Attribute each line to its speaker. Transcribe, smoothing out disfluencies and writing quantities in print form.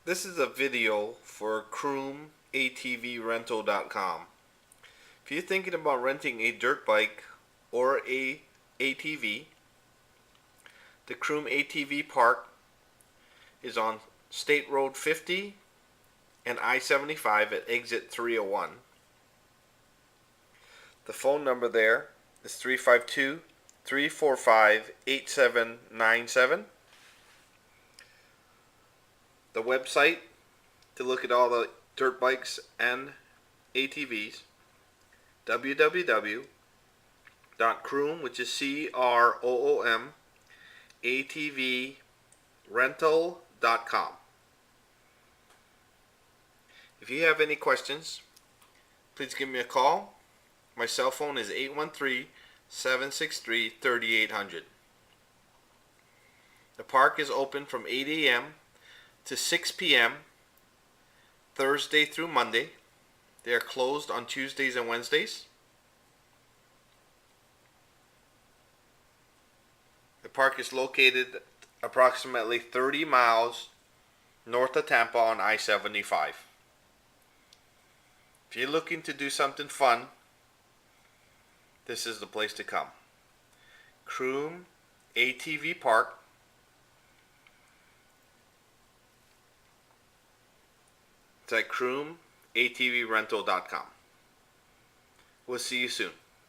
Speaker 1: This is a video for CroomATVRental.com. If you're thinking about renting a dirt bike or a ATV, the Croom ATV Park is on State Road 50 and I-75 at exit 301. The phone number there is 352-345-8797. The website to look at all the dirt bikes and ATVs, www.croom, which is CROOM, ATVrental.com. If you have any questions, please give me a call. My cell phone is 813-763-3800. The park is open from 8 a.m. to 6 p.m. Thursday through Monday. They are closed on Tuesdays and Wednesdays. The park is located approximately 30 miles north of Tampa on I-75. If you're looking to do something fun, this is the place to come. Croom ATV Park. It's at CroomATVrental.com. We'll see you soon.